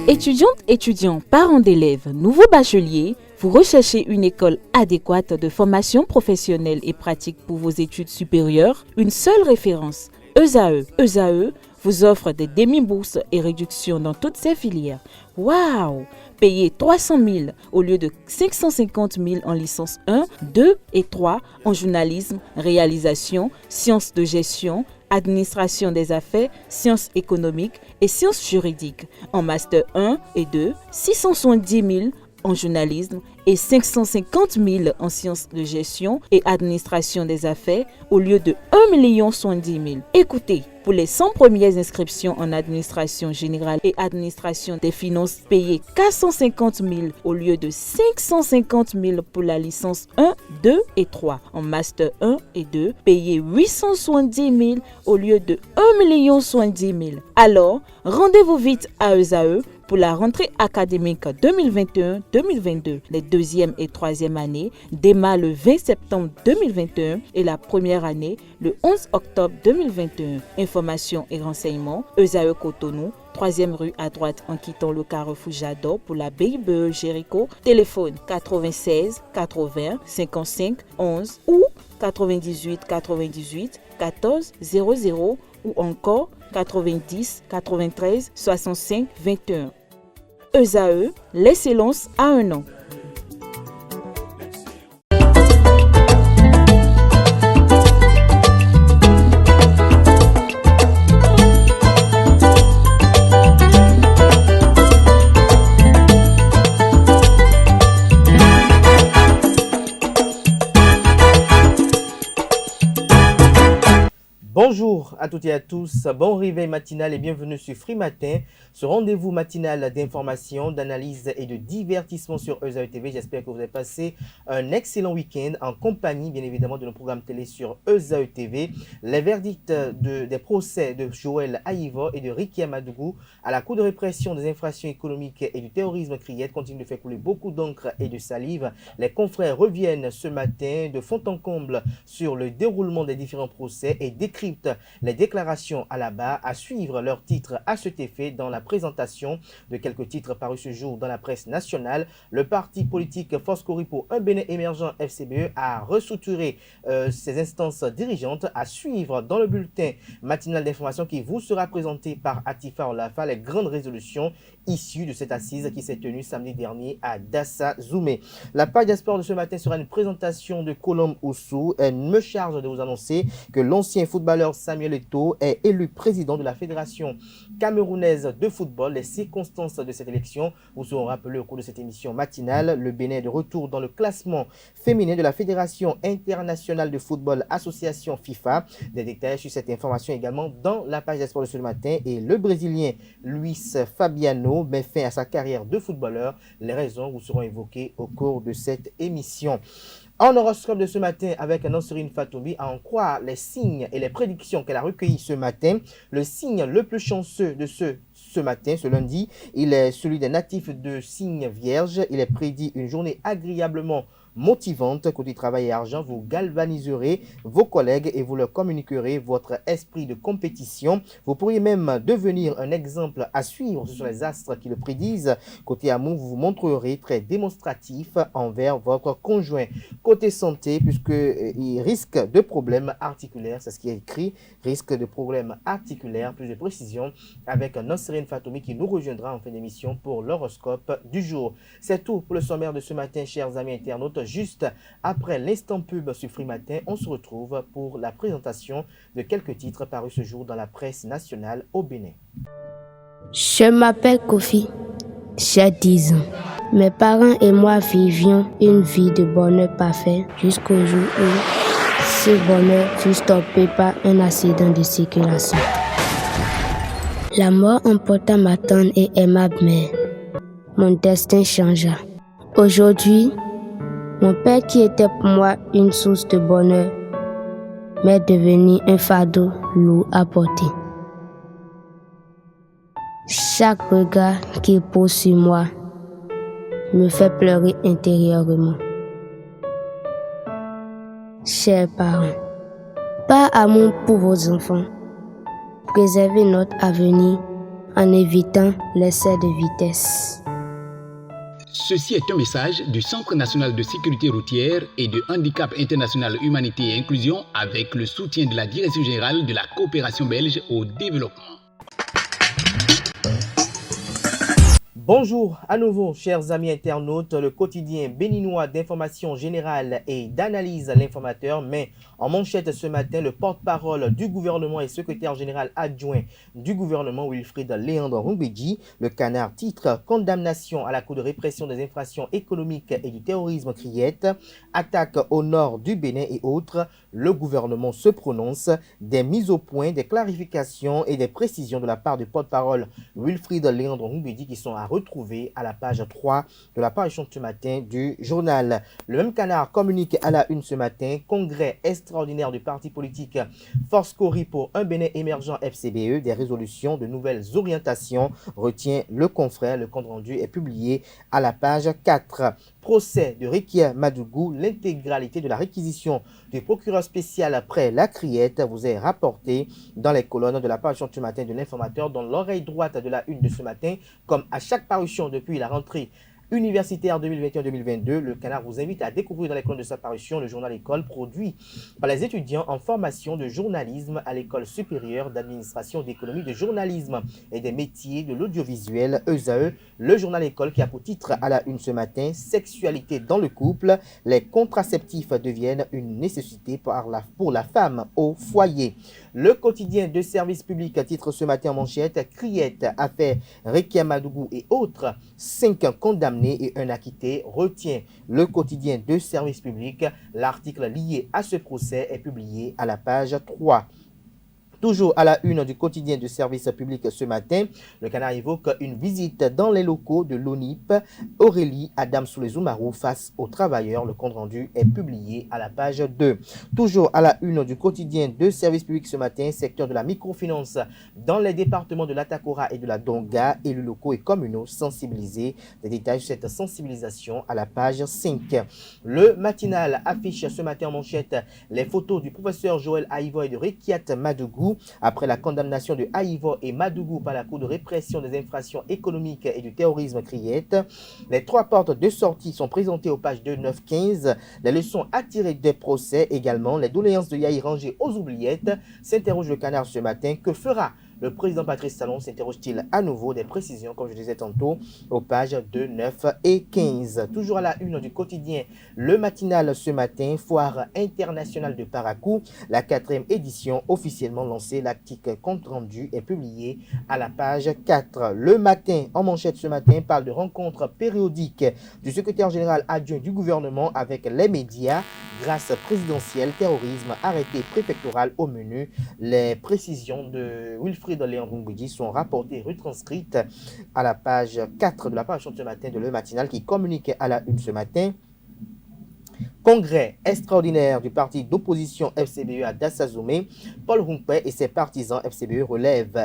Étudiantes, étudiants, parents d'élèves, nouveaux bacheliers, vous recherchez une école adéquate de formation professionnelle et pratique pour vos études supérieures? Une seule référence, ESAE. ESAE vous offre des demi-bourses et réductions dans toutes ces filières. Waouh! Payez 300 000 au lieu de 550 000 en licence 1, 2 et 3 en journalisme, réalisation, sciences de gestion, administration des affaires, sciences économiques et sciences juridiques. En master 1 et 2, 670 000 en journalisme et 550 000 en sciences de gestion et administration des affaires au lieu de 1 070 000. Écoutez, pour les 100 premières inscriptions en administration générale et administration des finances, payez 450 000 au lieu de 550 000 pour la licence 1, 2 et 3. En master 1 et 2, payez 870 000 au lieu de 1 070 000. Alors, rendez-vous vite à ESAE pour la rentrée académique 2021-2022. Les deuxième et troisième années démarrent le 20 septembre 2021 et la première année le 11 octobre 2021. Informations et renseignements, ESAE Cotonou, 3e rue à droite en quittant le carrefour Jador pour la BIBE Jéricho. Téléphone 96 80 55 11 ou 98 98 14 00 ou encore 90 93 65 21. ESAE, l'excellence à un an. Bonjour à toutes et à tous, bon réveil matinal et bienvenue sur Free Matin, ce rendez-vous matinal d'information, d'analyse et de divertissement sur ESAE TV. J'espère que vous avez passé un excellent week-end en compagnie bien évidemment de nos programmes télé sur ESAE TV. Les verdicts des procès de Joël Aïva et de Ricky Amadougou à la Cour de répression des infractions économiques et du terrorisme criette continuent de faire couler beaucoup d'encre et de salive. Les confrères reviennent ce matin de fond en comble sur le déroulement des différents procès et décryptent les déclarations à la barre, à suivre leurs titres à cet effet dans la présentation de quelques titres parus ce jour dans la presse nationale. Le parti politique Force Cori pour un Bénin émergent FCBE a restructuré ses instances dirigeantes, à suivre dans le bulletin matinal d'information qui vous sera présenté par Atifa Olafa les grandes résolutions issues de cette assise qui s'est tenue samedi dernier à Dassa Zoumé. La page des sports de ce matin sera une présentation de Colombe Oussou. Elle me charge de vous annoncer que l'ancien footballeur Samuel Eto'o est élu président de la Fédération camerounaise de football. Les circonstances de cette élection vous seront rappelées au cours de cette émission matinale. Le Bénin est de retour dans le classement féminin de la Fédération internationale de football association FIFA. Des détails sur cette information également dans la page des sports de ce matin. Et le Brésilien Luis Fabiano met fin à sa carrière de footballeur. Les raisons vous seront évoquées au cours de cette émission. En horoscope de ce matin avec Nanserine Fatoumi, à en croire les signes et les prédictions qu'elle a recueillies ce matin, le signe le plus chanceux de ce matin, ce lundi, il est celui des natifs de signe vierge. Il est prédit une journée agréablement motivante. Côté travail et argent, vous galvaniserez vos collègues et vous leur communiquerez votre esprit de compétition. Vous pourriez même devenir un exemple à suivre. Ce sont les astres qui le prédisent. Côté amour, vous vous montrerez très démonstratif envers votre conjoint. Côté santé, puisqu'il risque de problèmes articulaires, c'est ce qui est écrit, risque de problèmes articulaires, plus de précision avec Nanserine Fatoumi qui nous rejoindra en fin d'émission pour l'horoscope du jour. C'est tout pour le sommaire de ce matin, chers amis internautes. Juste après l'instant pub sur Free Matin, on se retrouve pour la présentation de quelques titres parus ce jour dans la presse nationale au Bénin. Je m'appelle Kofi, j'ai 10 ans. Mes parents et moi vivions une vie de bonheur parfait jusqu'au jour où ce bonheur fut stoppé par un accident de circulation. La mort emporta ma tante et aimable mère. Mon destin changea. Aujourd'hui, mon père qui était pour moi une source de bonheur m'est devenu un fardeau lourd à porter. Chaque regard qu'il pose sur moi me fait pleurer intérieurement. Chers parents, par amour pour vos enfants, préserver notre avenir en évitant l'excès de vitesse. Ceci est un message du Centre national de sécurité routière et de handicap international humanité et inclusion avec le soutien de la Direction générale de la coopération belge au développement. Bonjour à nouveau, chers amis internautes, le quotidien béninois d'information générale et d'analyse l'informateur met en manchette ce matin le porte-parole du gouvernement et secrétaire général adjoint du gouvernement Wilfried Léandre Ngoumbedji. Le Canard titre « Condamnation à la Cour de répression des infractions économiques et du terrorisme criette, attaque au nord du Bénin et autres ». Le gouvernement se prononce, des mises au point, des clarifications et des précisions de la part du porte-parole Wilfried Léandre Ngoumbedji qui sont à retrouver à la page 3 de la parution ce matin du journal. Le même Canard communique à la une ce matin, congrès extraordinaire du parti politique Force Cori pour un Bénin émergent FCBE, des résolutions de nouvelles orientations, retient le confrère. Le compte rendu est publié à la page 4. Procès de Rekia Madougou, l'intégralité de la réquisition du procureur spécial après la criette vous est rapportée dans les colonnes de la parution ce matin de l'informateur, dans l'oreille droite de la une de ce matin. Comme à chaque parution depuis la rentrée universitaire 2021-2022, le Canard vous invite à découvrir dans les colonnes de sa parution le journal École produit par les étudiants en formation de journalisme à l'École supérieure d'administration d'économie de journalisme et des métiers de l'audiovisuel ESAE. Le journal École qui a pour titre à la une ce matin « Sexualité dans le couple, les contraceptifs deviennent une nécessité pour la femme au foyer ». Le quotidien de service public titre ce matin en manchette « Criette, affaire Rekia Madougou et autres, 5 condamnés et un acquitté », retient le quotidien de service public. L'article lié à ce procès est publié à la page 3. Toujours à la une du quotidien de service public ce matin, le Canard évoque une visite dans les locaux de l'ONIP. Aurélie Adam Soulezoumarou face aux travailleurs. Le compte rendu est publié à la page 2. Toujours à la une du quotidien de service public ce matin, secteur de la microfinance dans les départements de l'Atakora et de la Donga, élus locaux et communaux sensibilisés. Des détails sur cette sensibilisation à la page 5. Le matinal affiche ce matin en manchette les photos du professeur Joël Aïvo et de Rekiat Madougou. Après la condamnation de Aïvo et Madougou par la Cour de répression des infractions économiques et du terrorisme criette, les 3 portes de sortie sont présentées aux pages 2, 9, 15. Les leçons à tirer des procès également, les doléances de Yahi rangées aux oubliettes. S'interroge le Canard ce matin. Que fera le président Patrice Talon? S'interroge-t-il à nouveau? Des précisions, comme je disais tantôt, aux pages 2, 9 et 15. Toujours à la une du quotidien, le matinal ce matin, foire internationale de Parakou, la 4e édition officiellement lancée. L'article compte rendu est publié à la page 4. Le matin, en manchette ce matin, parle de rencontres périodiques du secrétaire général adjoint du gouvernement avec les médias. Grâce présidentielle, terrorisme, arrêté préfectoral au menu. Les précisions de Wilfried Léandre Ngoumbedji sont rapportées et retranscrites à la page 4 de la parution de ce matin de Le Matinal qui communique à la une ce matin. Congrès extraordinaire du parti d'opposition FCBE à Dassazoumé, Paul Rumpé et ses partisans FCBE relèvent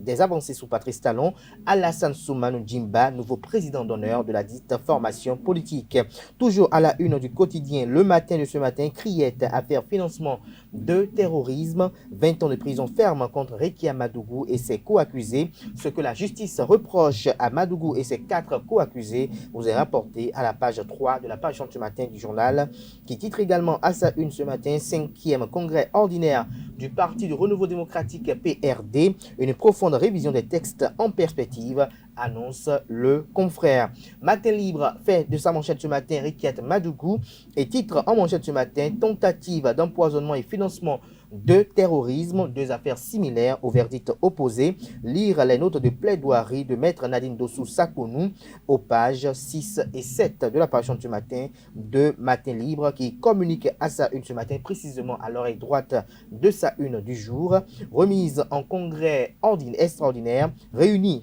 des avancées sous Patrice Talon. Alassane Soumanou Djimba, nouveau président d'honneur de la dite formation politique. Toujours à la une du quotidien, le matin de ce matin, criette affaire financement de terrorisme, 20 ans de prison ferme contre Rekia Madougou et ses co-accusés. Ce que la justice reproche à Madougou et ses 4 co-accusés vous est rapporté à la page 3 de la page ce matin du journal, qui titre également à sa une ce matin 5e congrès ordinaire du Parti du Renouveau démocratique PRD, une profonde révision des textes en perspective, annonce le confrère. Matin libre fait de sa manchette ce matin Rekiat Madougou et titre en manchette ce matin tentative d'empoisonnement et financement de terrorisme, 2 affaires similaires au verdict opposé. Lire les notes de plaidoirie de maître Nadine Dossou Sakonou aux pages 6 et 7 de la parution de ce matin de Matin Libre qui communique à sa une ce matin, précisément à l'oreille droite de sa une du jour. Remise en congrès extraordinaire, réunie,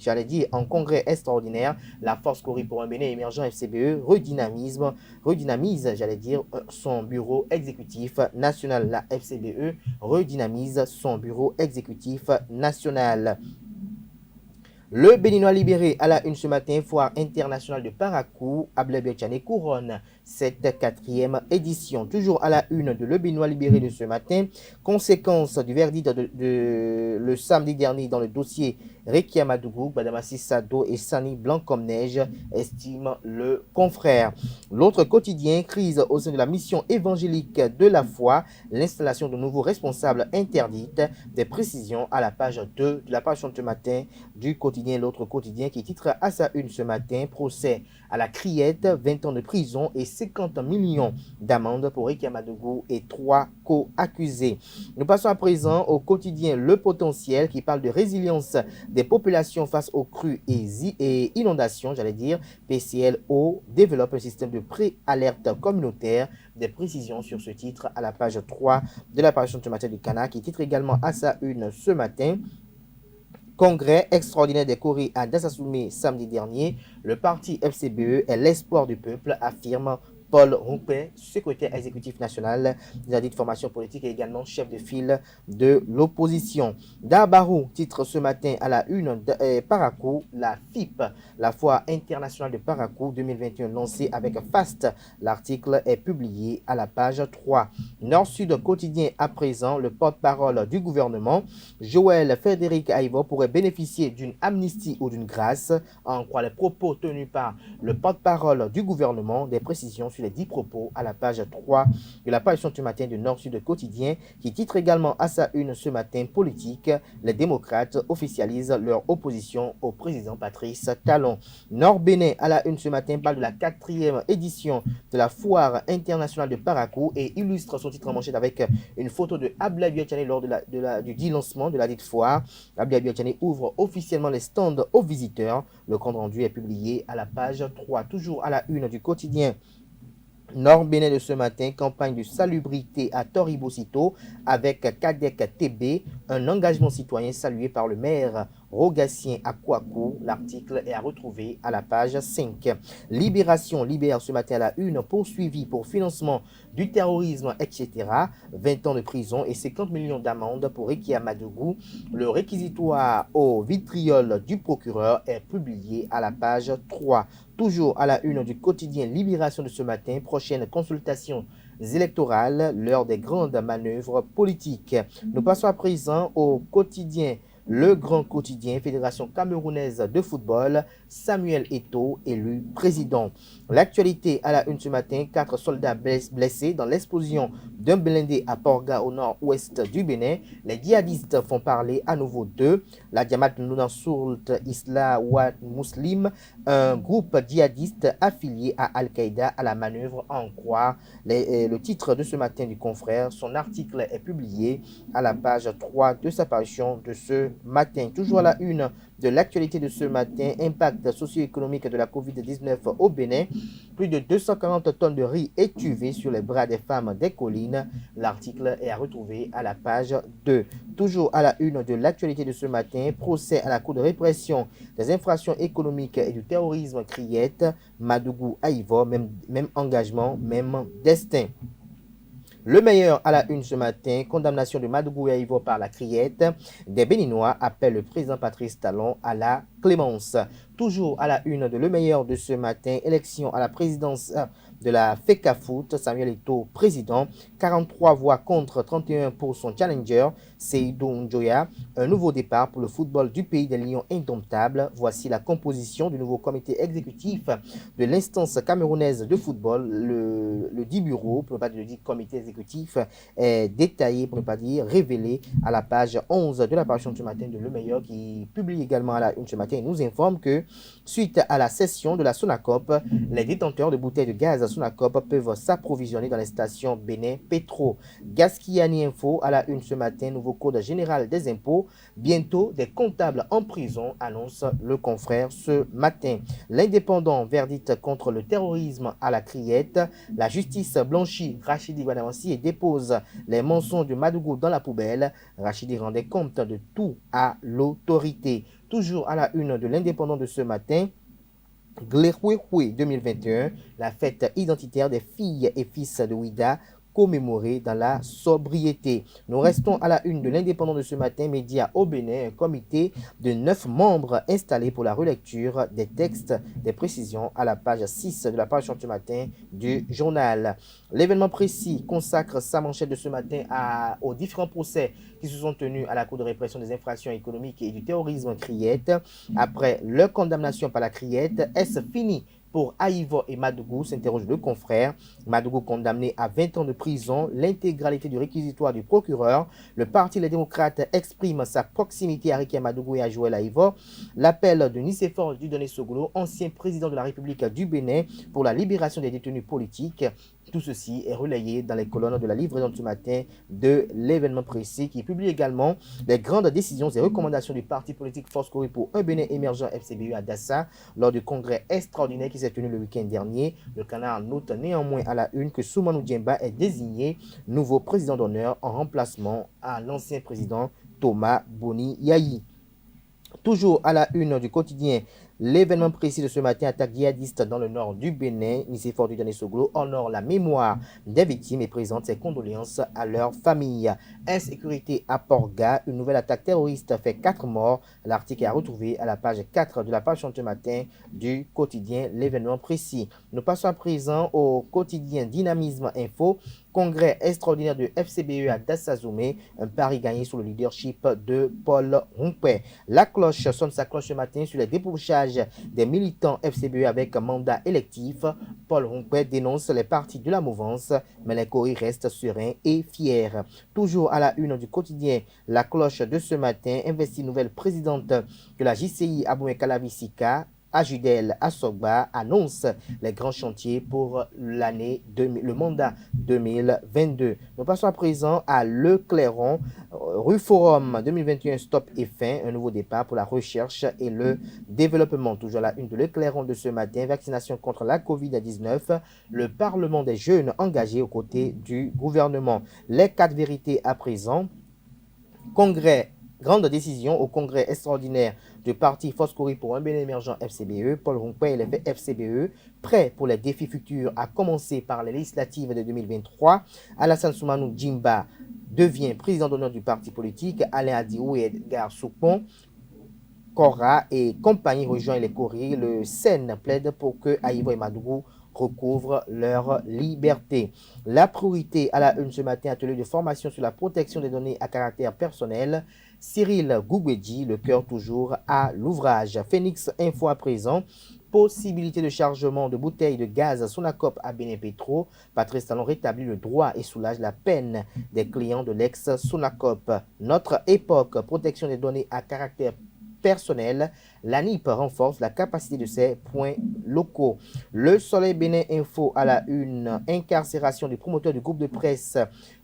en congrès extraordinaire, la Force Cori pour un Bénin émergent FCBE redynamise, son bureau exécutif national. La FCBE redynamise son bureau exécutif national. Le Béninois libéré à la une ce matin, foire internationale de Parakou, Ablaye Biachane couronne cette quatrième édition. Toujours à la une de Le Béninois libéré de ce matin, conséquence du verdict de le samedi dernier dans le dossier Rekia Madougou, Badamassi Sado et Sani Blanc comme neige, estime le confrère. L'autre quotidien, crise au sein de la mission évangélique de la foi, l'installation de nouveaux responsables interdite, des précisions à la page 2 de la page de ce matin du quotidien L'autre quotidien qui titre à sa une ce matin, procès à la criette, 20 ans de prison et 50 millions d'amende pour Rekia Madougou et 3 co-accusés. Nous passons à présent au quotidien Le Potentiel qui parle de résilience des populations face aux crues et inondations, PCLO développe un système de pré-alerte communautaire. Des précisions sur ce titre à la page 3 de la parution de matin du Cana qui titre également à sa une ce matin. Congrès extraordinaire des Corées à Dassassoumé samedi dernier. Le parti FCBE est l'espoir du peuple, affirme Paul Roupé, secrétaire exécutif national de la dite formation politique et également chef de file de l'opposition. Dabarou titre ce matin à la une de Parakou, la FIP, la foire internationale de Parakou 2021 lancée avec FAST. L'article est publié à la page 3. Nord-Sud quotidien à présent, le porte-parole du gouvernement, Joël Frédéric Aïvo, pourrait bénéficier d'une amnistie ou d'une grâce, en croit les propos tenus par le porte-parole du gouvernement. Des précisions sur les 10 propos à la page 3 de la parution du matin du Nord-Sud quotidien qui titre également à sa une ce matin politique. Les démocrates officialisent leur opposition au président Patrice Talon. Nord-Bénin à la une ce matin parle de la 4e édition de la foire internationale de Parakou et illustre son titre en manchette avec une photo de Ablaye Biachane lors du dit lancement de la dite foire. Ablaye Biachane ouvre officiellement les stands aux visiteurs. Le compte rendu est publié à la page 3. Toujours à la une du quotidien Nord-Bénin de ce matin, campagne de salubrité à Toribosito avec Kadek TB, un engagement citoyen salué par le maire Rogatien à Kouakou. L'article est à retrouver à la page 5. Libération libère ce matin à la une, poursuivi pour financement du terrorisme, etc. 20 ans de prison et 50 millions d'amende pour Rekia Madougou. Le réquisitoire au vitriol du procureur est publié à la page 3. Toujours à la une du quotidien Libération de ce matin, prochaine consultation électorale, l'heure des grandes manœuvres politiques. Nous passons à présent au quotidien Le Grand Quotidien, Fédération camerounaise de football, Samuel Eto'o, élu président. L'actualité à la une ce matin, 4 soldats blessés dans l'explosion d'un blindé à Porga au nord-ouest du Bénin. Les djihadistes font parler à nouveau d'eux. La Jamaat Nunasult Isla Wa Muslim, un groupe djihadiste affilié à Al-Qaïda à la manœuvre en croire. Le titre de ce matin du confrère, son article est publié à la page 3 de sa parution de ce matin. Toujours à la une de l'actualité de ce matin, impact socio-économique de la Covid-19 au Bénin. Plus de 240 tonnes de riz étuvées sur les bras des femmes des collines. L'article est à retrouver à la page 2. Toujours à la une de l'actualité de ce matin, procès à la Cour de répression des infractions économiques et du terrorisme Criette. Madougou Aïvo, même engagement, même destin. Le meilleur à la une ce matin, condamnation de Madougou Aïvo par la criette. Des Béninois appellent le président Patrice Talon à la clémence. Toujours à la une de Le meilleur de ce matin, élection à la présidence de la FECAFOOT, Samuel Eto'o, président, 43 voix contre 31 pour son challenger, Seydou Njoya. Un nouveau départ pour le football du pays des Lions indomptables. Voici la composition du nouveau comité exécutif de l'instance camerounaise de football. Le dit bureau, pour ne pas dire le dit comité exécutif, est détaillé, pour ne pas dire révélé, à la page 11 de la parution du matin de Le Meilleur, qui publie également à la une ce matin et nous informe que, suite à la cession de la Sonacop, les détenteurs de bouteilles de gaz à Sonacop peuvent s'approvisionner dans les stations Bénin Petro. Gaskiani Info à la une ce matin, nouveau code général des impôts. Bientôt, des comptables en prison, annonce le confrère ce matin. L'indépendant, verdict contre le terrorisme à la criette. La justice blanchit Rachidi Badamassi et dépose les mensonges de Madougou dans la poubelle. Rachidi rendait compte de tout à l'autorité. Toujours à la une de l'indépendant de ce matin, Glehouéhoué 2021, la fête identitaire des filles et fils de Ouida commémorer dans la sobriété. Nous restons à la une de l'Indépendant de ce matin, média au Bénin, un comité de 9 membres installé pour la relecture des textes, des précisions à la page 6 de la page ce matin du journal. L'événement précis consacre sa manchette de ce matin aux différents procès qui se sont tenus à la Cour de répression des infractions économiques et du terrorisme Criette. Après leur condamnation par la Criette, est-ce fini pour Aïvo et Madougou, s'interroge le confrère. Madougou condamné à 20 ans de prison, l'intégralité du réquisitoire du procureur. Le Parti Les Démocrates exprime sa proximité à Ricky Madougou et à Joël Aïvo. L'appel de Nicéphore Dieudonné Sogolo, ancien président de la République du Bénin, pour la libération des détenus politiques. Tout ceci est relayé dans les colonnes de la livraison de ce matin de l'événement précis qui publie également les grandes décisions et recommandations du parti politique Force Corée pour un Bénin émergent FCBU à Dassa lors du congrès extraordinaire qui s'est tenu le week-end dernier. Le canard note néanmoins à la une que Soumanou Djemba est désigné nouveau président d'honneur en remplacement à l'ancien président Thomas Boni Yayi. Toujours à la une du quotidien, l'événement précis de ce matin, attaque djihadiste dans le nord du Bénin. Nicéphore Dieudonné Sogolo honore la mémoire des victimes et présente ses condoléances à leur famille. Insécurité à Porga, une nouvelle attaque terroriste fait 4 morts. L'article est à retrouver à la page 4 de la page ce matin du quotidien l'événement précis. Nous passons à présent au quotidien Dynamisme Info. Congrès extraordinaire de FCBE à Dassazoumé, un pari gagné sous le leadership de Paul Rompé. La cloche sonne sa cloche ce matin sur les débauchages des militants FCBE avec mandat électif. Paul Rompé dénonce les partis de la mouvance, mais les Coris restent sereins et fiers. Toujours à la une du quotidien, la cloche de ce matin investit nouvelle présidente de la JCI Aboumé Kalavissika. Ajudel Assogba annonce les grands chantiers pour le mandat 2022. Nous passons à présent à Le Clairon, rue Forum 2021, stop et fin, un nouveau départ pour la recherche et le développement. Toujours à la une de Le Clairon de ce matin, vaccination contre la Covid-19, le Parlement des jeunes engagés aux côtés du gouvernement. Les 4 vérités à présent, congrès. Grande décision au congrès extraordinaire du parti Force Corée pour un Bénin émergent FCBE. Paul Rompé et les FCBE, prêts pour les défis futurs, à commencer par les législatives de 2023. Alassane Soumanou Djimba devient président d'honneur du parti politique. Alain Adiou et Edgar Soupon, Cora et compagnie rejoignent les Coris. Le Sen plaide pour que Aïvo et Madougou recouvrent leur liberté. La priorité à la une ce matin, atelier de formation sur la protection des données à caractère personnel. Cyril Gougwedji, le cœur toujours à l'ouvrage. Phoenix Info à présent. Possibilité de chargement de bouteilles de gaz Sonacop à Bénin Petro. Patrice Talon rétablit le droit et soulage la peine des clients de l'ex-Sonacop. Notre époque, protection des données à caractère personnel, l'ANIP renforce la capacité de ses points locaux. Le Soleil Bénin Info à la une, incarcération du promoteur du groupe de presse.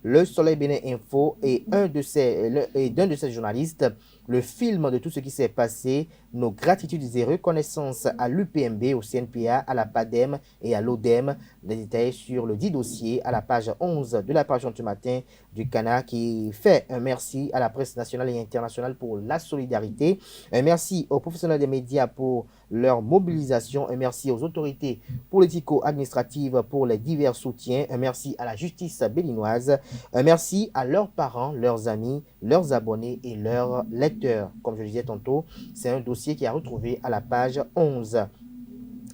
Le Soleil Bénin Info et d'un de ses journalistes, le film de tout ce qui s'est passé, nos gratitudes et reconnaissances à l'UPMB, au CNPA, à la PADEM et à l'ODEM. Des détails sur le dit dossier à la page 11 de la page ce matin du Canard qui fait un merci à la presse nationale et internationale pour la solidarité. Un merci aux professionnels des médias pour leur mobilisation. Un merci aux autorités politico-administratives pour les divers soutiens. Un merci à la justice béninoise. Un merci à leurs parents, leurs amis, leurs abonnés et leurs lecteurs. Comme je le disais tantôt, c'est un dossier qui est retrouvé à la page 11.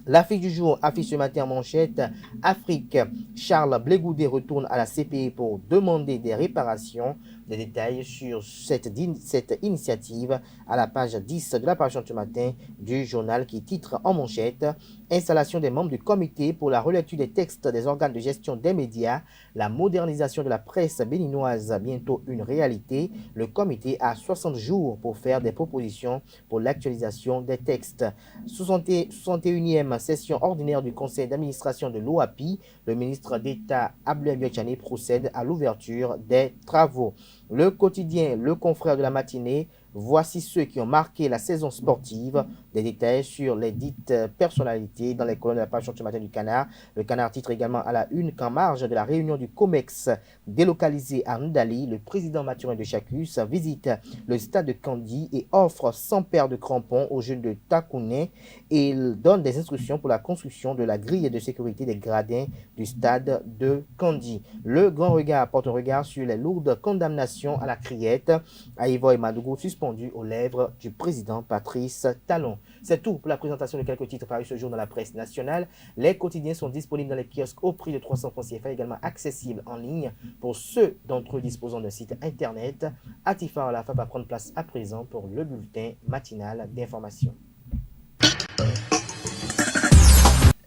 L'affiche du jour affiche ce matin en manchette Afrique. Charles Blégoudet retourne à la CPI pour demander des réparations. Des détails sur cette initiative à la page 10 de la page ce matin du journal qui titre en manchette installation des membres du comité pour la relecture des textes des organes de gestion des médias, la modernisation de la presse béninoise bientôt une réalité. Le comité a 60 jours pour faire des propositions pour l'actualisation des textes. 61e session ordinaire du conseil d'administration de l'OAPI, le ministre d'État Abdoulaye Biachane procède à l'ouverture des travaux. Le quotidien, le confrère de la matinée, Voici ceux qui ont marqué la saison sportive. Des détails sur les dites personnalités dans les colonnes de la page ce matin du Canard. Le Canard titre également à la une qu'en marge de la réunion du COMEX délocalisé à Ndali, le président Mathurin de Chacus visite le stade de Kandi et offre 100 paires de crampons aux jeunes de Takouné et il donne des instructions pour la construction de la grille de sécurité des gradins du stade de Kandi. Le Grand Regard porte un regard sur les lourdes condamnations à la criette à Ivo et Madougou suspendues aux lèvres du président Patrice Talon. C'est tout pour la présentation de quelques titres parus ce jour dans la presse nationale. Les quotidiens sont disponibles dans les kiosques au prix de 300 francs CFA, également accessibles en ligne pour ceux d'entre eux disposant d'un site internet. Atifa Alafa va prendre place à présent pour le bulletin matinal d'information.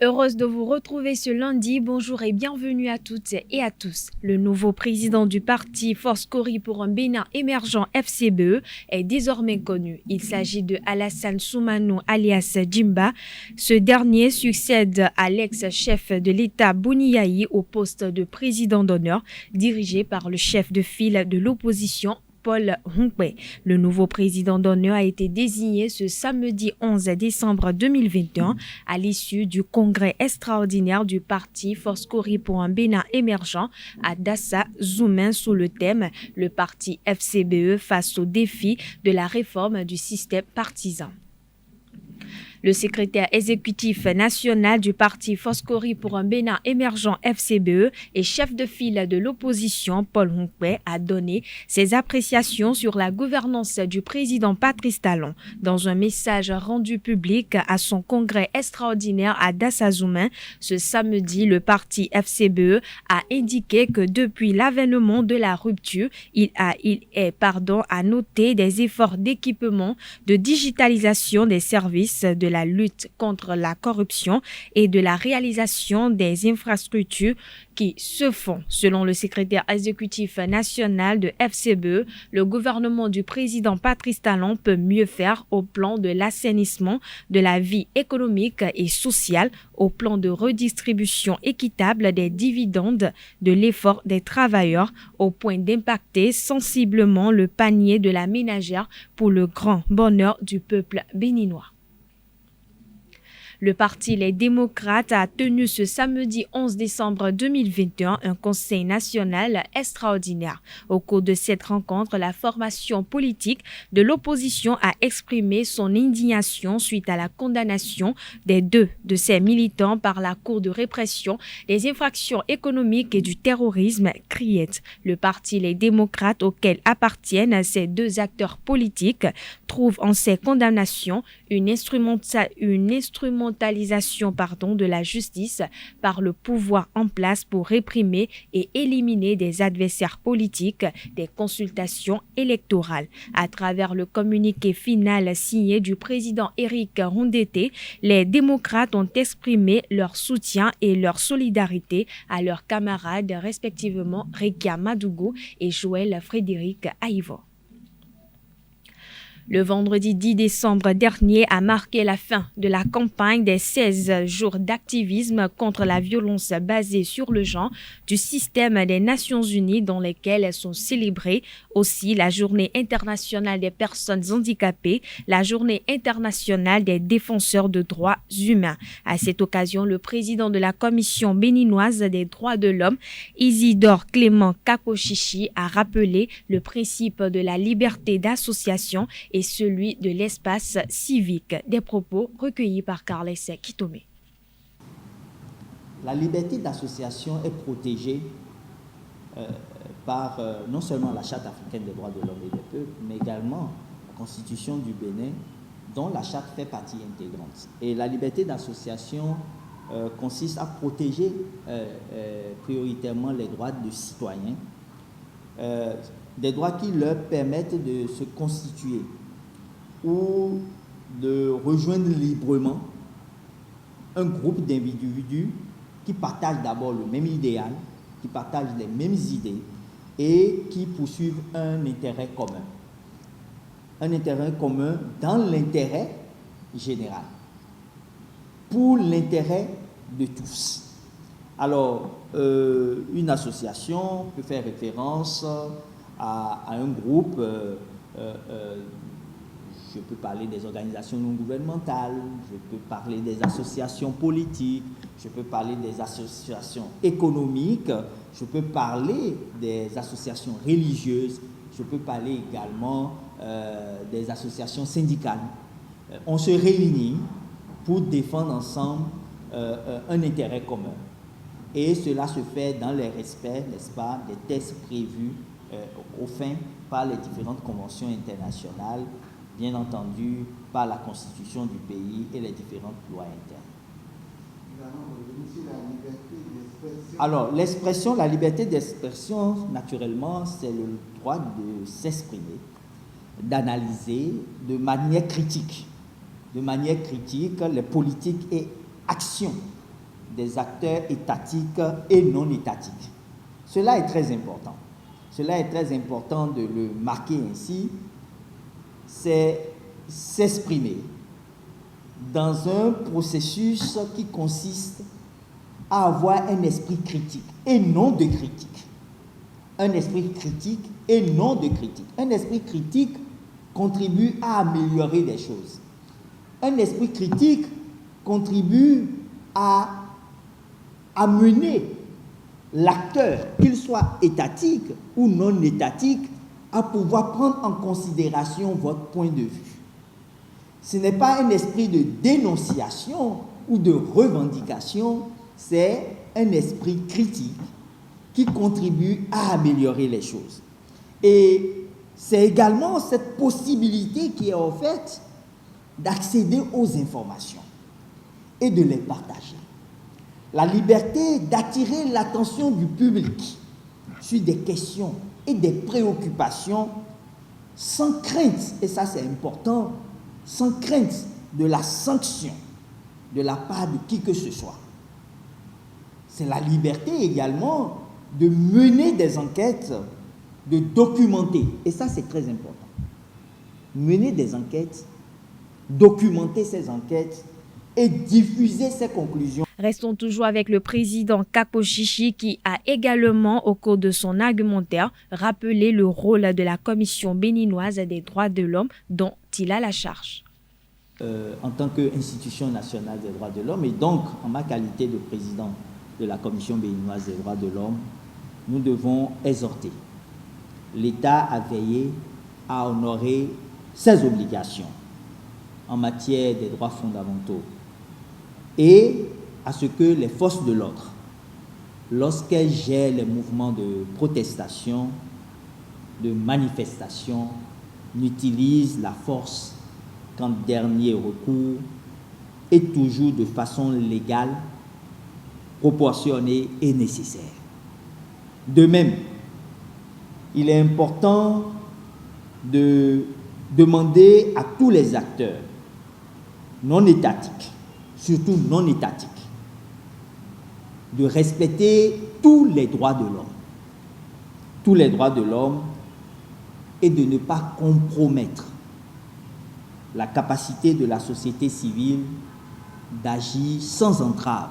Heureuse de vous retrouver ce lundi. Bonjour et bienvenue à toutes et à tous. Le nouveau président du parti Force Cori pour un Bénin émergent FCBE est désormais connu. Il s'agit de Alassane Soumanou alias Djimba. Ce dernier succède à l'ex-chef de l'État Bouniaï au poste de président d'honneur dirigé par le chef de file de l'opposition Paul Hunkwe. Le nouveau président d'honneur a été désigné ce samedi 11 décembre 2021 à l'issue du congrès extraordinaire du parti Force Cori pour un Bénin émergent à Dassa Zoumen sous le thème « Le parti FCBE face au défi de la réforme du système partisan ». Le secrétaire exécutif national du parti Force Cori pour un Bénin émergent FCBE et chef de file de l'opposition Paul Hunkwe a donné ses appréciations sur la gouvernance du président Patrice Talon. Dans un message rendu public à son congrès extraordinaire à Dassa-Zoumen, ce samedi, le parti FCBE a indiqué que depuis l'avènement de la rupture, il est à noter des efforts d'équipement, de digitalisation des services, de la lutte contre la corruption et de la réalisation des infrastructures qui se font. Selon le secrétaire exécutif national de FCBE, le gouvernement du président Patrice Talon peut mieux faire au plan de l'assainissement de la vie économique et sociale, au plan de redistribution équitable des dividendes, de l'effort des travailleurs, au point d'impacter sensiblement le panier de la ménagère pour le grand bonheur du peuple béninois. Le parti Les Démocrates a tenu ce samedi 11 décembre 2021 un conseil national extraordinaire. Au cours de cette rencontre, la formation politique de l'opposition a exprimé son indignation suite à la condamnation des deux de ses militants par la Cour de répression des infractions économiques et du terrorisme, CRIET. Le parti Les Démocrates, auquel appartiennent ces deux acteurs politiques, trouve en ces condamnations une instrumentalisation de la justice par le pouvoir en place pour réprimer et éliminer des adversaires politiques des consultations électorales. À travers le communiqué final signé du président Éric Rondeté, les démocrates ont exprimé leur soutien et leur solidarité à leurs camarades respectivement Rekia Madougou et Joël Frédéric Aïvo. Le vendredi 10 décembre dernier a marqué la fin de la campagne des 16 jours d'activisme contre la violence basée sur le genre du système des Nations Unies dans lesquels elles sont célébrées aussi la Journée internationale des personnes handicapées, la Journée internationale des défenseurs de droits humains. À cette occasion, le président de la Commission béninoise des droits de l'homme, Isidore Clément Kakochichi, a rappelé le principe de la liberté d'association et celui de l'espace civique. Des propos recueillis par Carles Kitome. La liberté d'association est protégée par non seulement la Charte africaine des droits de l'homme et des peuples, mais également la Constitution du Bénin, dont la Charte fait partie intégrante. Et la liberté d'association consiste à protéger prioritairement les droits des citoyens, des droits qui leur permettent de se constituer ou de rejoindre librement un groupe d'individus qui partagent d'abord le même idéal, qui partagent les mêmes idées et qui poursuivent un intérêt commun. Un intérêt commun dans l'intérêt général, pour l'intérêt de tous. Alors, une association peut faire référence à un groupe je peux parler des organisations non gouvernementales, je peux parler des associations politiques, je peux parler des associations économiques, je peux parler des associations religieuses, je peux parler également des associations syndicales. On se réunit pour défendre ensemble un intérêt commun. Et cela se fait dans le respect, n'est-ce pas, des textes prévus au fin par les différentes conventions internationales, bien entendu par la constitution du pays et les différentes lois internes. Alors, l'expression, la liberté d'expression, naturellement, c'est le droit de s'exprimer, d'analyser de manière critique les politiques et actions des acteurs étatiques et non étatiques. Cela est très important. Cela est très important de le marquer ainsi. C'est s'exprimer dans un processus qui consiste à avoir un esprit critique et non de critique. Un esprit critique et non de critique. Un esprit critique contribue à améliorer les choses. Un esprit critique contribue à amener l'acteur, qu'il soit étatique ou non étatique, à pouvoir prendre en considération votre point de vue. Ce n'est pas un esprit de dénonciation ou de revendication, c'est un esprit critique qui contribue à améliorer les choses. Et c'est également cette possibilité qui est offerte d'accéder aux informations et de les partager. La liberté d'attirer l'attention du public sur des questions et des préoccupations sans crainte, et ça c'est important, sans crainte de la sanction de la part de qui que ce soit. C'est la liberté également de mener des enquêtes, de documenter, et ça c'est très important. Mener des enquêtes, documenter ces enquêtes et diffuser ses conclusions. Restons toujours avec le président Kako Chichi qui a également, au cours de son argumentaire, rappelé le rôle de la Commission béninoise des droits de l'homme dont il a la charge. En tant qu'institution nationale des droits de l'homme et donc en ma qualité de président de la Commission béninoise des droits de l'homme, nous devons exhorter l'État à veiller à honorer ses obligations en matière des droits fondamentaux et à ce que les forces de l'ordre, lorsqu'elles gèrent les mouvements de protestation, de manifestation, n'utilisent la force qu'en dernier recours et toujours de façon légale, proportionnée et nécessaire. De même, il est important de demander à tous les acteurs non étatiques, surtout non étatiques, de respecter tous les droits de l'homme, et de ne pas compromettre la capacité de la société civile d'agir sans entrave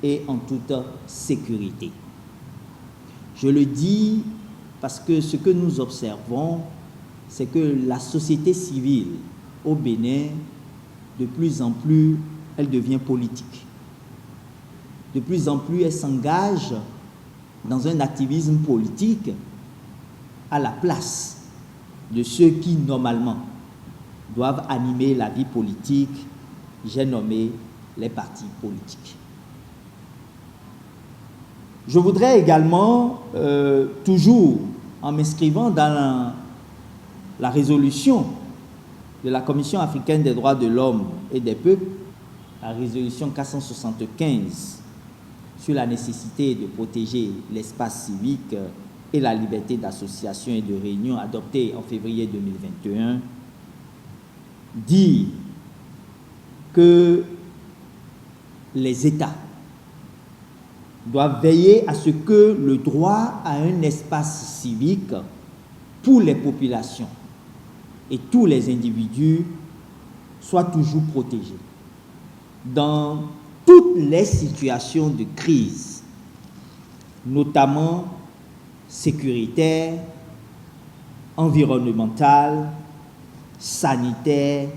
et en toute sécurité. Je le dis parce que ce que nous observons, c'est que la société civile au Bénin, de plus en plus, elle devient politique. De plus en plus, elle s'engage dans un activisme politique à la place de ceux qui, normalement, doivent animer la vie politique. J'ai nommé les partis politiques. Je voudrais également, toujours en m'inscrivant dans la résolution de la Commission africaine des droits de l'homme et des peuples, la résolution 475 sur la nécessité de protéger l'espace civique et la liberté d'association et de réunion adoptée en février 2021, dit que les États doivent veiller à ce que le droit à un espace civique pour les populations et tous les individus soit toujours protégé dans toutes les situations de crise, notamment sécuritaire, environnementale, sanitaires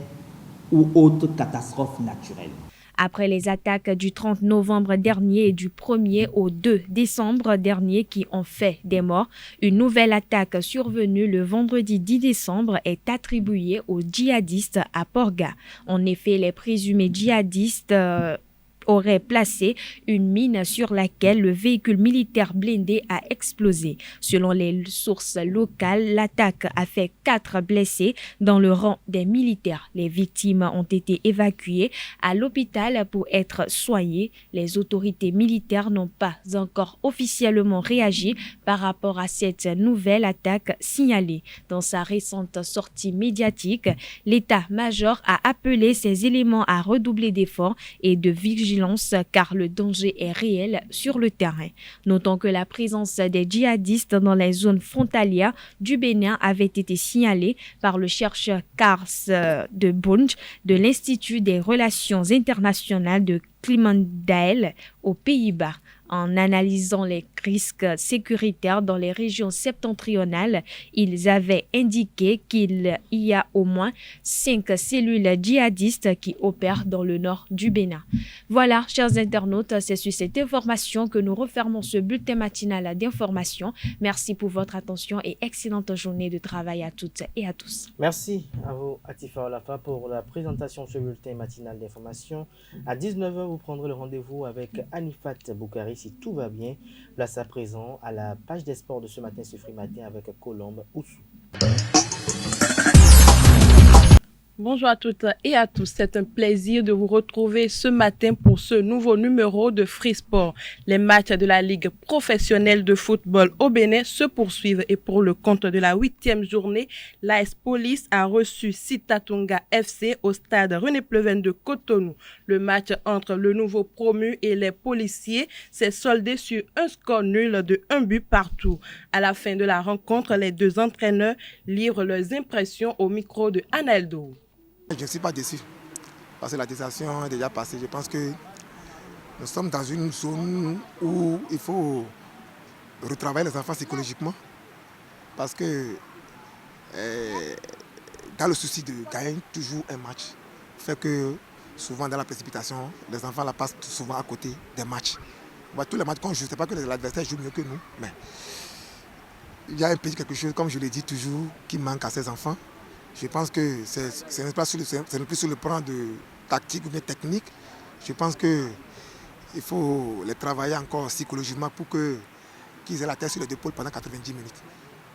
ou autres catastrophes naturelles. Après les attaques du 30 novembre dernier et du 1er au 2 décembre dernier qui ont fait des morts, une nouvelle attaque survenue le vendredi 10 décembre est attribuée aux djihadistes à Porga. En effet, les présumés djihadistes aurait placé une mine sur laquelle le véhicule militaire blindé a explosé. Selon les sources locales, l'attaque a fait 4 blessés dans le rang des militaires. Les victimes ont été évacuées à l'hôpital pour être soignées. Les autorités militaires n'ont pas encore officiellement réagi par rapport à cette nouvelle attaque signalée. Dans sa récente sortie médiatique, l'état-major a appelé ses éléments à redoubler d'efforts et de vigilance car le danger est réel sur le terrain. Notons que la présence des djihadistes dans les zones frontalières du Bénin avait été signalée par le chercheur Kars de Bunge de l'Institut des relations internationales de Clemendael aux Pays-Bas. En analysant les risques sécuritaires dans les régions septentrionales, ils avaient indiqué qu'il y a au moins 5 cellules djihadistes qui opèrent dans le nord du Bénin. Voilà, chers internautes, c'est sur cette information que nous refermons ce bulletin matinal d'information. Merci pour votre attention et excellente journée de travail à toutes et à tous. Merci à vous, Atifa Olafa, pour la présentation de ce bulletin matinal d'information. À 19h, vous prendrez le rendez-vous avec Anifat Boukari si tout va bien. Place à présent à la page des sports de ce matin sur Free Matin avec Colombe Oussou. Bonjour à toutes et à tous, c'est un plaisir de vous retrouver ce matin pour ce nouveau numéro de Free Sport. Les matchs de la Ligue professionnelle de football au Bénin se poursuivent et pour le compte de la 8e journée, l'AS Police a reçu Sitatunga FC au stade René Pleven de Cotonou. Le match entre le nouveau promu et les policiers s'est soldé sur un score nul de 1 but partout. À la fin de la rencontre, les deux entraîneurs livrent leurs impressions au micro de Analdo. Je ne suis pas déçu parce que la décision est déjà passée. Je pense que nous sommes dans une zone où il faut retravailler les enfants psychologiquement parce que dans le souci de gagner toujours un match, fait que souvent dans la précipitation, les enfants la passent souvent à côté des matchs. Tous les matchs qu'on joue, ce n'est pas que l'adversaire joue mieux que nous, mais il y a un petit quelque chose, comme je l'ai dit toujours, qui manque à ces enfants. Je pense que ce n'est plus sur le plan de tactique ou de technique. Je pense qu'il faut les travailler encore psychologiquement pour qu'ils aient la tête sur les épaules pendant 90 minutes.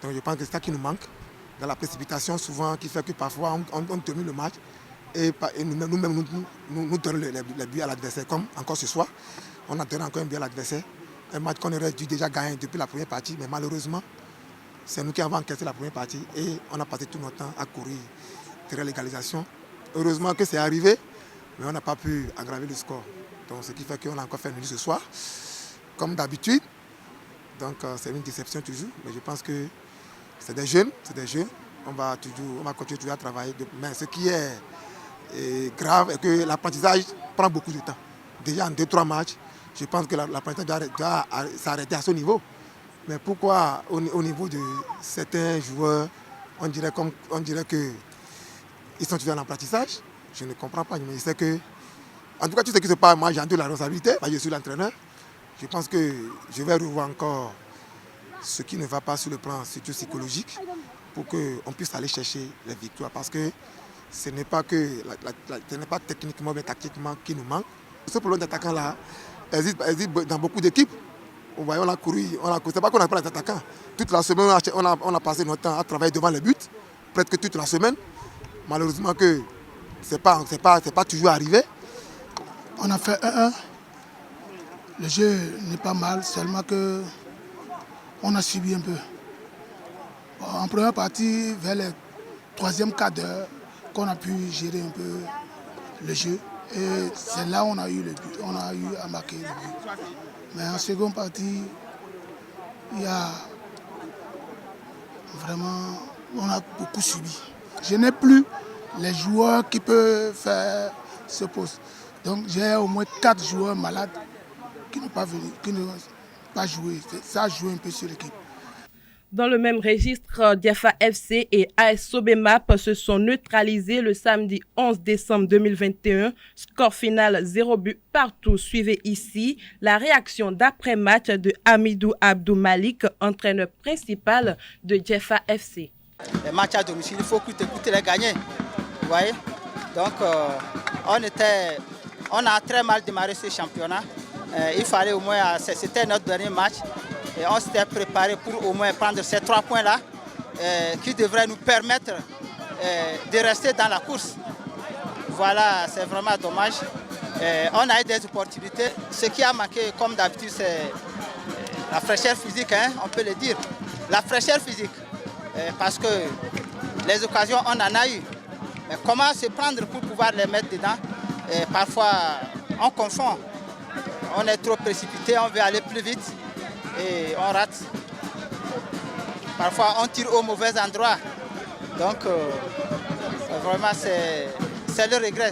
Donc je pense que c'est ça qui nous manque. Dans la précipitation, souvent, qui fait que parfois on termine le match et nous-mêmes nous donnons les buts à l'adversaire. Comme encore ce soir, on a donné encore un but à l'adversaire. Un match qu'on aurait dû déjà gagner depuis la première partie, mais malheureusement, c'est nous qui avons encaissé la première partie et on a passé tout notre temps à courir derrière l'égalisation. Heureusement que c'est arrivé, mais on n'a pas pu aggraver le score. Donc ce qui fait qu'on a encore fait nul ce soir, comme d'habitude. Donc c'est une déception toujours, mais je pense que c'est des jeunes. On va continuer toujours à travailler. Mais ce qui est grave est que l'apprentissage prend beaucoup de temps. Déjà en 2-3 matchs, je pense que l'apprentissage doit s'arrêter à ce niveau. Mais pourquoi au niveau de certains joueurs, on dirait qu'ils sont toujours en apprentissage? Je ne comprends pas. Mais je sais que, en tout cas, tout ce qui se passe, moi j'ai un peu la responsabilité. Je suis l'entraîneur. Je pense que je vais revoir encore ce qui ne va pas sur le plan surtout psychologique pour qu'on puisse aller chercher les victoires. Parce que ce n'est pas techniquement mais tactiquement qui nous manque. Ce problème d'attaquant-là existe dans beaucoup d'équipes. On a couru. C'est pas qu'on n'a pas les attaquants. Toute la semaine, on a passé notre temps à travailler devant les buts, presque toute la semaine. Malheureusement que c'est pas toujours arrivé. On a fait 1-1. Le jeu n'est pas mal, seulement que on a subi un peu. En première partie, vers le 3e quart d'heure, qu'on a pu gérer un peu le jeu. Et c'est là où on a eu le but, on a eu à marquer le but. Mais en seconde partie, il y a vraiment, on a beaucoup subi. Je n'ai plus les joueurs qui peuvent faire ce poste. Donc j'ai au moins 4 joueurs malades qui n'ont pas joué. Ça a joué un peu sur l'équipe. Dans le même registre, Diafa FC et AS Sobemap se sont neutralisés le samedi 11 décembre 2021. Score final 0 but partout. Suivez ici la réaction d'après-match de Hamidou Abdou Malik, entraîneur principal de Diafa FC. Les matchs à domicile, il faut coûter les gagner. Vous voyez? Donc, on a très mal démarré ce championnat. Il fallait au moins, c'était notre dernier match. Et on s'était préparé pour au moins prendre ces 3 points-là qui devraient nous permettre de rester dans la course. Voilà, c'est vraiment dommage. On a eu des opportunités. Ce qui a manqué, comme d'habitude, c'est la fraîcheur physique, hein, on peut le dire. La fraîcheur physique. Parce que les occasions, on en a eu. Mais comment se prendre pour pouvoir les mettre dedans? Parfois, on confond. On est trop précipité, on veut aller plus vite. Et on rate. Parfois, on tire au mauvais endroit. Donc, vraiment, c'est le regret,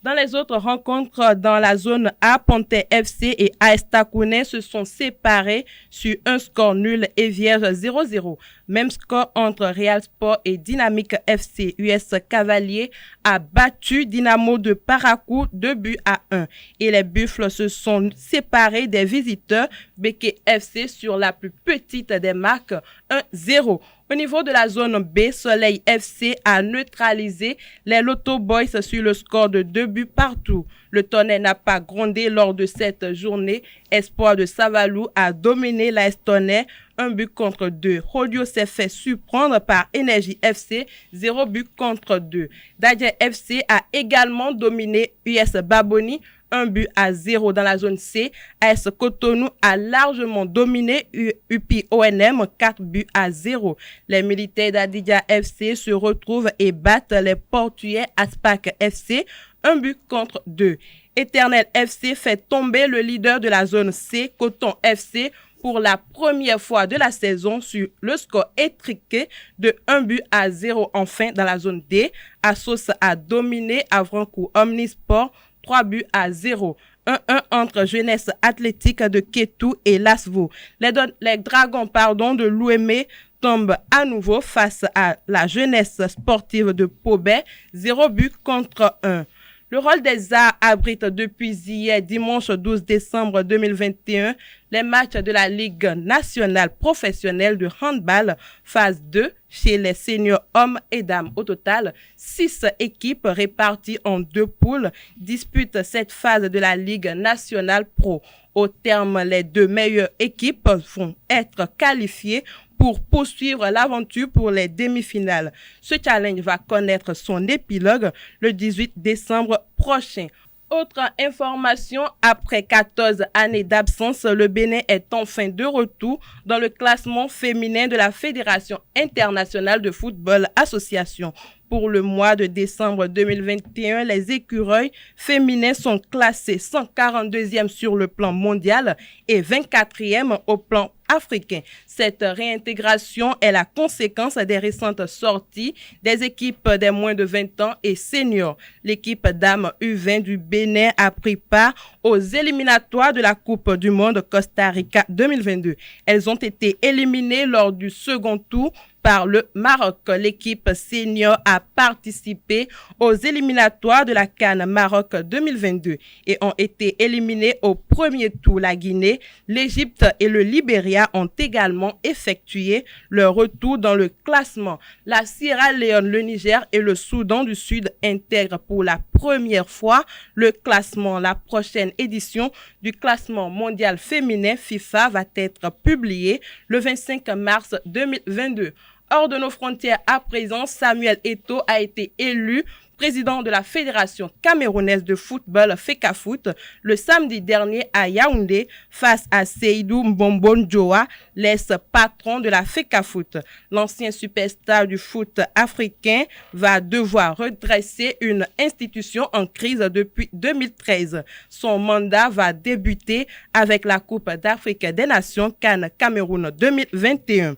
Dans les autres rencontres dans la zone A, Pontet FC et AS Takounet se sont séparés sur un score nul et vierge 0-0. Même score entre Real Sport et Dynamique FC. US Cavalier a battu Dynamo de Parakou 2-1. Et les Buffles se sont séparés des visiteurs Beke FC sur la plus petite des marques 1-0. Au niveau de la zone B, Soleil FC a neutralisé les Lotto Boys sur le score de 2 buts partout. Le Tonnerre n'a pas grondé lors de cette journée. Espoir de Savalou a dominé l'AS Tonnerre 1-2. Rodio s'est fait surprendre par Énergie FC 0-2. Dadje FC a également dominé US Baboni 1-0 dans la zone C. AS Cotonou a largement dominé UPI ONM 4-0. Les militaires d'Adidja FC se retrouvent et battent les Portugais Aspac FC 1-2. Éternel FC fait tomber le leader de la zone C, Coton FC, pour la première fois de la saison sur le score étriqué de 1-0. Enfin, dans la zone D, Assos a dominé Avrancourt Omnisport 3-0. 1-1 entre Jeunesse Athlétique de Kétou et Lasvo. Les Dragons de l'Ouémé tombent à nouveau face à la Jeunesse Sportive de Pobet, 0-1. Le rôle des arts abrite depuis hier, dimanche 12 décembre 2021, les matchs de la Ligue nationale professionnelle de handball, phase 2, chez les seniors hommes et dames. Au total, 6 équipes réparties en 2 poules disputent cette phase de la Ligue nationale pro. Au terme, les 2 meilleures équipes vont être qualifiées pour poursuivre l'aventure pour les demi-finales. Ce challenge va connaître son épilogue le 18 décembre prochain. Autre information, après 14 années d'absence, le Bénin est enfin de retour dans le classement féminin de la Fédération internationale de football association. Pour le mois de décembre 2021, les écureuils féminins sont classés 142e sur le plan mondial et 24e au plan africain. Cette réintégration est la conséquence des récentes sorties des équipes des moins de 20 ans et seniors. L'équipe dames U20 du Bénin a pris part aux éliminatoires de la Coupe du Monde Costa Rica 2022. Elles ont été éliminées lors du second tour par le Maroc. L'équipe senior a participé aux éliminatoires de la CAN Maroc 2022 et ont été éliminés au premier tour. La Guinée, l'Égypte et le Libéria ont également effectué leur retour dans le classement. La Sierra Leone, le Niger et le Soudan du Sud intègrent pour la première fois le classement. La prochaine édition du classement mondial féminin FIFA va être publiée le 25 mars 2022. Hors de nos frontières à présent, Samuel Eto'o a été élu président de la Fédération camerounaise de football FECAFOOT le samedi dernier à Yaoundé face à Seydou Mbombon-Djoa, l'ex-patron de la FECAFOOT. L'ancien superstar du foot africain va devoir redresser une institution en crise depuis 2013. Son mandat va débuter avec la Coupe d'Afrique des Nations CAN Cameroun 2021.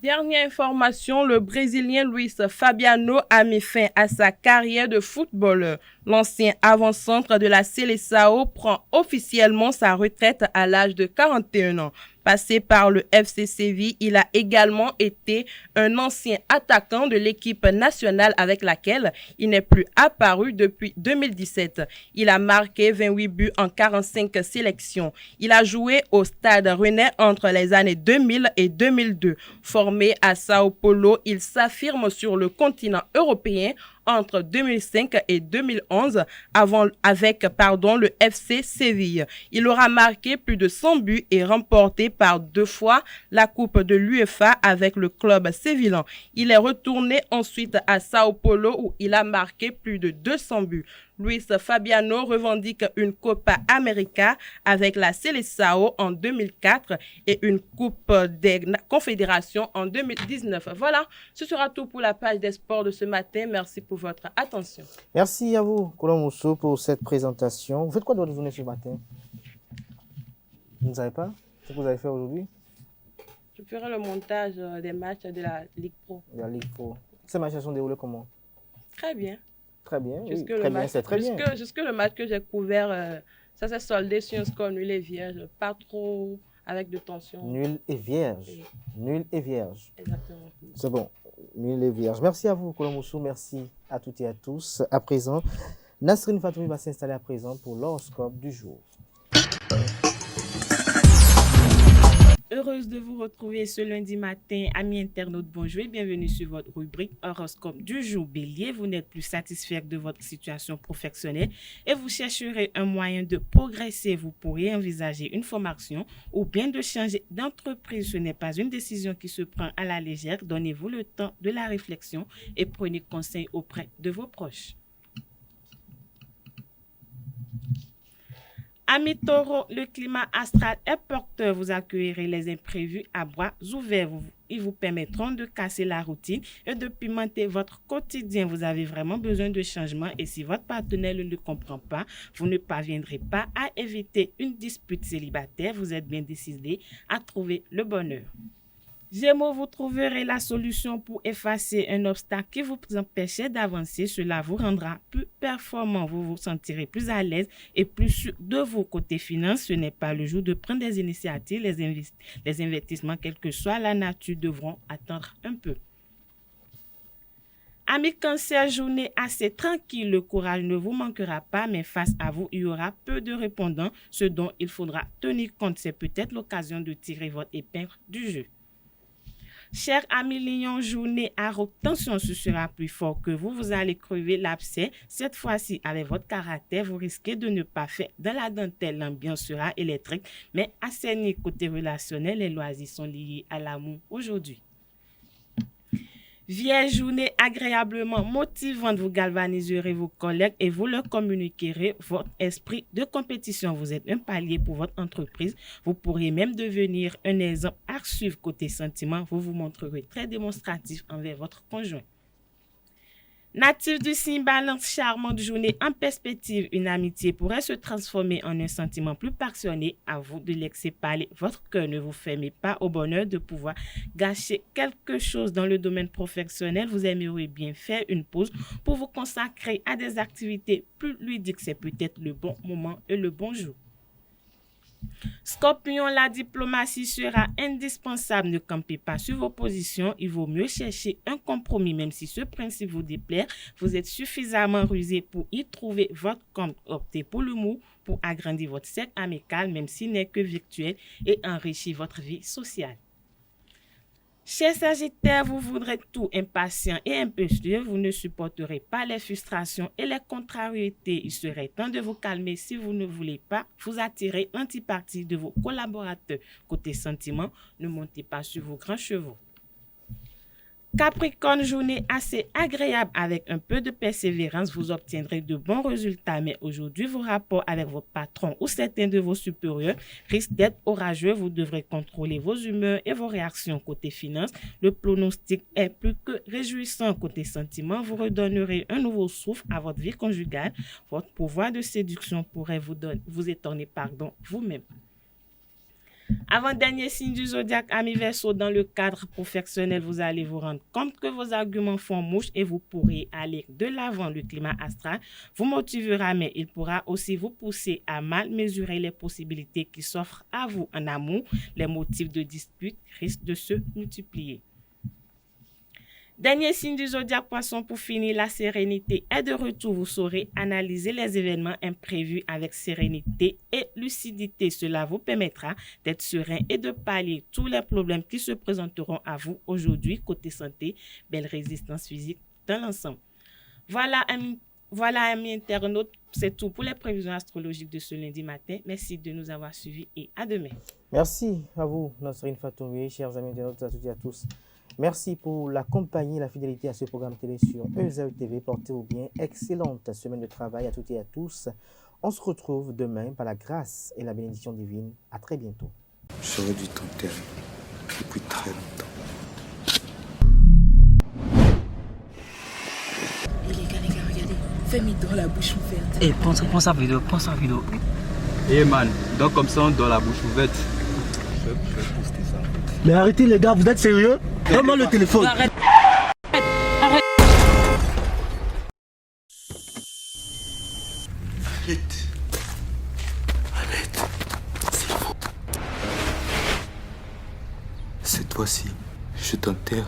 Dernière information, le Brésilien Luis Fabiano a mis fin à sa carrière de footballeur. L'ancien avant-centre de la Seleção prend officiellement sa retraite à l'âge de 41 ans. Passé par le FC Séville, il a également été un ancien attaquant de l'équipe nationale avec laquelle il n'est plus apparu depuis 2017. Il a marqué 28 buts en 45 sélections. Il a joué au Stade Rennais entre les années 2000 et 2002. Formé à Sao Paulo, il s'affirme sur le continent européen entre 2005 et 2011 avec le FC Séville. Il aura marqué plus de 100 buts et remporté par 2 fois la Coupe de l'UEFA avec le club sévillan. Il est retourné ensuite à Sao Paulo où il a marqué plus de 200 buts. Luis Fabiano revendique une Copa América avec la Seleção en 2004 et une Coupe des Confédérations en 2019. Voilà, ce sera tout pour la page des sports de ce matin. Merci pour votre attention. Merci à vous, Colombe Mousso, pour cette présentation. Vous faites quoi de votre journée ce matin? Vous ne savez pas ce que vous allez faire aujourd'hui? Je ferai le montage des matchs de la Ligue Pro. De la Ligue Pro. Ces matchs se sont déroulés comment? Très bien. Très bien, oui. Jusque le match que j'ai couvert, ça s'est soldé sur un score nul et vierge, pas trop avec de tension. Nul et vierge. Oui. Nul et vierge. Exactement. C'est bon, nul et vierge. Merci à vous, Colombe Mousso, merci à toutes et à tous. À présent, Nasrine Fatoumi va s'installer à présent pour l'horoscope du jour. Heureuse de vous retrouver ce lundi matin, amis internautes, bonjour et bienvenue sur votre rubrique horoscope du jour. Bélier, vous n'êtes plus satisfait de votre situation professionnelle et vous chercherez un moyen de progresser. Vous pourriez envisager une formation ou bien de changer d'entreprise. Ce n'est pas une décision qui se prend à la légère. Donnez-vous le temps de la réflexion et prenez conseil auprès de vos proches. Amis taureaux, le climat astral est porteur. Vous accueillerez les imprévus à bras ouverts. Ils vous permettront de casser la routine et de pimenter votre quotidien. Vous avez vraiment besoin de changement et si votre partenaire ne le comprend pas, vous ne parviendrez pas à éviter une dispute célibataire. Vous êtes bien décidé à trouver le bonheur. Gémeaux, vous trouverez la solution pour effacer un obstacle qui vous empêchait d'avancer. Cela vous rendra plus performant. Vous vous sentirez plus à l'aise et plus sûr de vos côtés finances. Ce n'est pas le jour de prendre des initiatives. Les investissements, quelle que soit la nature, devront attendre un peu. Amis Cancer, journée assez tranquille, le courage ne vous manquera pas, mais face à vous, il y aura peu de répondants. Ce dont il faudra tenir compte, c'est peut-être l'occasion de tirer votre épingle du jeu. Chers amis Lion, journée à haute tension, ce sera plus fort que vous. Vous allez crever l'abcès. Cette fois-ci, avec votre caractère, vous risquez de ne pas faire dans la dentelle. L'ambiance sera électrique, mais assaini côté relationnel, les loisirs sont liés à l'amour aujourd'hui. Vierge, journée agréablement motivante, vous galvaniserez vos collègues et vous leur communiquerez votre esprit de compétition. Vous êtes un palier pour votre entreprise. Vous pourriez même devenir un exemple à suivre côté sentiments. Vous vous montrerez très démonstratif envers votre conjoint. Natif du signe Balance, charmante journée en perspective, une amitié pourrait se transformer en un sentiment plus passionné. À vous de laisser parler votre cœur. Ne vous fermez pas au bonheur de pouvoir gâcher quelque chose dans le domaine professionnel. Vous aimeriez bien faire une pause pour vous consacrer à des activités plus ludiques. C'est peut-être le bon moment et le bon jour. Scorpion, la diplomatie sera indispensable. Ne campez pas sur vos positions. Il vaut mieux chercher un compromis, même si ce principe vous déplaît. Vous êtes suffisamment rusé pour y trouver votre compte. Optez pour l'humour pour agrandir votre cercle amical, même s'il n'est que virtuel, et enrichir votre vie sociale. Chers Sagittaires, vous voudrez tout, impatient et impétueux, vous ne supporterez pas les frustrations et les contrariétés. Il serait temps de vous calmer si vous ne voulez pas vous attirer l'antipathie de vos collaborateurs. Côté sentiments, ne montez pas sur vos grands chevaux. Capricorne, journée assez agréable avec un peu de persévérance, vous obtiendrez de bons résultats. Mais aujourd'hui, vos rapports avec votre patron ou certains de vos supérieurs risquent d'être orageux. Vous devrez contrôler vos humeurs et vos réactions. Côté finances, le pronostic est plus que réjouissant. Côté sentiments, vous redonnerez un nouveau souffle à votre vie conjugale. Votre pouvoir de séduction pourrait vous étonner vous-même. Avant-dernier signe du zodiaque, amis Verseau, dans le cadre professionnel, vous allez vous rendre compte que vos arguments font mouche et vous pourrez aller de l'avant. Le climat astral vous motivera, mais il pourra aussi vous pousser à mal mesurer les possibilités qui s'offrent à vous en amour. Les motifs de dispute risquent de se multiplier. Dernier signe du zodiaque Poisson, pour finir, la sérénité est de retour. Vous saurez analyser les événements imprévus avec sérénité et lucidité. Cela vous permettra d'être serein et de pallier tous les problèmes qui se présenteront à vous aujourd'hui. Côté santé, belle résistance physique dans l'ensemble. Voilà, amis internautes, c'est tout pour les prévisions astrologiques de ce lundi matin. Merci de nous avoir suivis et à demain. Merci à vous, Nasrine Fatoumé, chers amis internautes, à toutes et à tous. Merci pour la compagnie et la fidélité à ce programme télé sur EZAE TV. Portez-vous bien. Excellente semaine de travail à toutes et à tous. On se retrouve demain par la grâce et la bénédiction divine. À très bientôt. J'aurais dû t'enterrer depuis très longtemps. Les gars, regardez. Fais-moi dans la bouche ouverte. Eh, prends sa vidéo. Eh man, donc comme ça on doit la bouche ouverte. Je vais poster ça. Mais arrêtez les gars, vous êtes sérieux? Donne-moi le téléphone. Arrête. Arrête. C'est faux. Cette fois-ci, je t'enterre